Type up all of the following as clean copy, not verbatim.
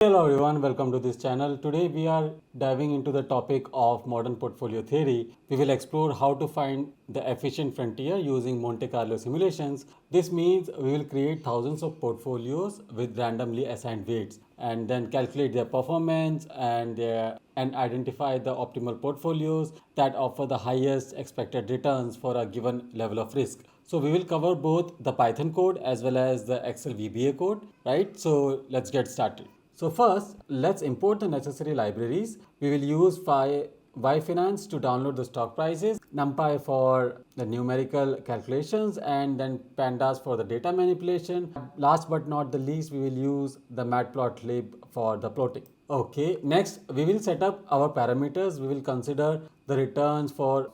Hello everyone, welcome to this channel. Today we are diving into the topic of modern portfolio theory. We will explore how to find the efficient frontier using Monte Carlo simulations. This means we will create thousands of portfolios with randomly assigned weights and then calculate their performance and identify the optimal portfolios that offer the highest expected returns for a given level of risk. So we will cover both the Python code as well as the Excel VBA code, right? So let's get started. So first, let's import the necessary libraries. We will use yfinance to download the stock prices, numpy for the numerical calculations, and then pandas for the data manipulation. Last but not the least, we will use the matplotlib for the plotting. Okay, next we will set up our parameters. We will consider the returns for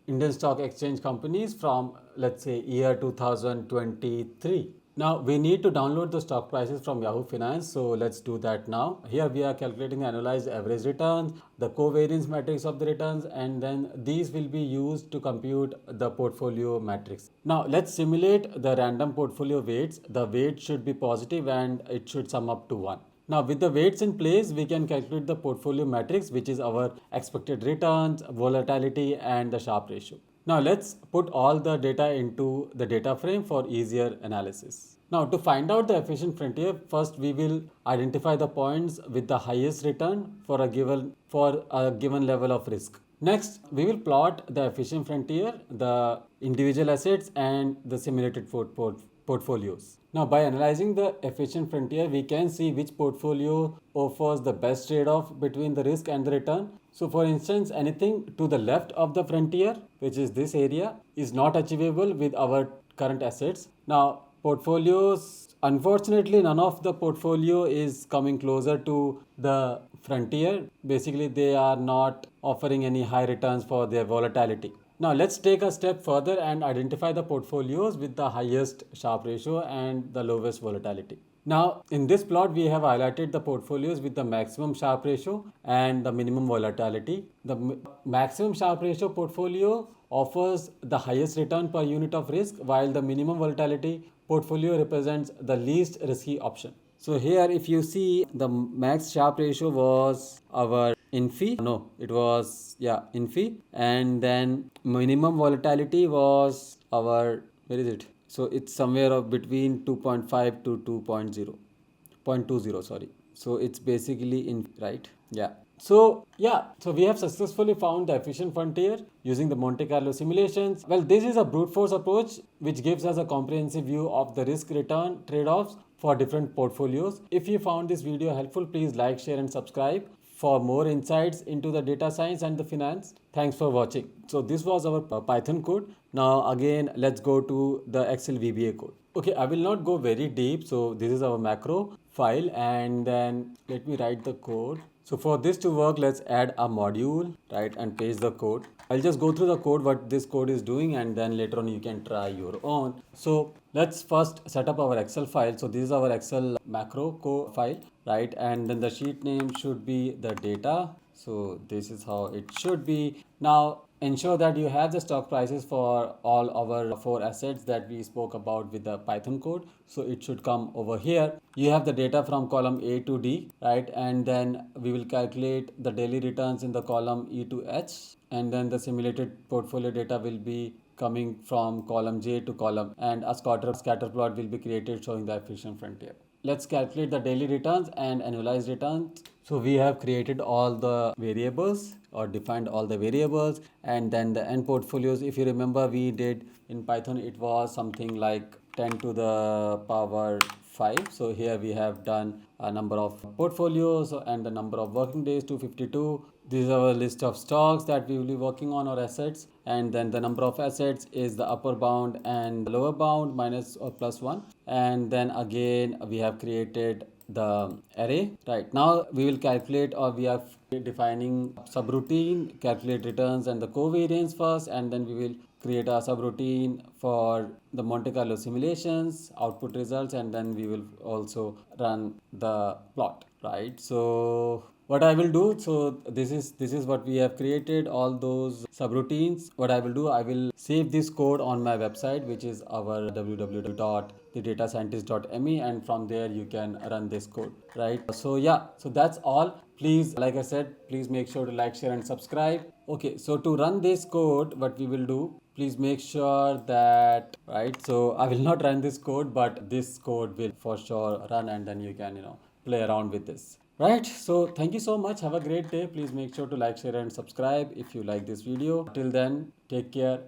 Indian stock exchange companies from, let's say, year 2023. Now we need to download the stock prices from Yahoo Finance. So let's do that now. Here we are calculating the annualized average returns, the covariance matrix of the returns, and then these will be used to compute the portfolio matrix. Now let's simulate the random portfolio weights. The weight should be positive and it should sum up to 1. Now with the weights in place, we can calculate the portfolio matrix, which is our expected returns, volatility, and the Sharpe ratio. Now let's put all the data into the data frame for easier analysis. Now to find out the efficient frontier, first we will identify the points with the highest return for a given level of risk. Next, we will plot the efficient frontier, the individual assets, and the simulated portfolios. Now, by analyzing the efficient frontier, we can see which portfolio offers the best trade-off between the risk and the return. So, for instance, anything to the left of the frontier, which is this area, is not achievable with our current assets. Now, portfolios, unfortunately, none of the portfolio is coming closer to the frontier. Basically, they are not offering any high returns for their volatility. Now let's take a step further and identify the portfolios with the highest Sharpe ratio and the lowest volatility. Now in this plot we have highlighted the portfolios with the maximum Sharpe ratio and the minimum volatility. The maximum Sharpe ratio portfolio offers the highest return per unit of risk, while the minimum volatility portfolio represents the least risky option. So here if you see, the max Sharpe ratio was our infi, no, it was, yeah, infi, and then minimum volatility was our, where is it? So it's somewhere of between 2.5 to 2.0, sorry. So it's basically in, right? Yeah. So we have successfully found the efficient frontier using the Monte Carlo simulations. Well, this is a brute force approach which gives us a comprehensive view of the risk return trade-offs for different portfolios. If you found this video helpful, please like, share and subscribe for more insights into the data science and the finance. Thanks for watching. So this was our Python code. Now again, let's go to the Excel VBA code. Okay, I will not go very deep. So this is our macro file, and then let me write the code. So for this to work, let's add a module, right, and paste the code. I'll just go through the code, what this code is doing, and then later on you can try your own. So let's first set up our Excel file. So this is our Excel macro code file, right, and then the sheet name should be the data. So this is how it should be. Now ensure that you have the stock prices for all our 4 assets that we spoke about with the Python code. So it should come over here. You have the data from column A to D, right? And then we will calculate the daily returns in the column E to H. And then the simulated portfolio data will be coming from column J to column, and a scatter plot will be created showing the efficient frontier. Let's calculate the daily returns and annualized returns. So we have created all the variables or defined all the variables, and then the end portfolios. If you remember, we did in Python, it was something like 10 to the power 5. So here we have done a number of portfolios and the number of working days, 252. This is our list of stocks that we will be working on, or assets, and then the number of assets is the upper bound and the lower bound minus or plus 1, and then again we have created the array. Right now we will calculate, or we are defining subroutine, calculate returns and the covariance first, and then we will create a subroutine for the Monte Carlo simulations, output results, and then we will also run the plot, right? So what I will do, so this is what we have created, all those subroutines. What I will do, I will save this code on my website, which is our www.thedatascientist.me, and from there you can run this code, right? So yeah, so that's all. Please, like I said, please make sure to like, share and subscribe. Okay, so to run this code, what we will do, please make sure that, right, so I will not run this code, but this code will for sure run, and then you can play around with this, right? So thank you so much, have a great day. Please make sure to like, share and subscribe if you like this video. Till then, take care.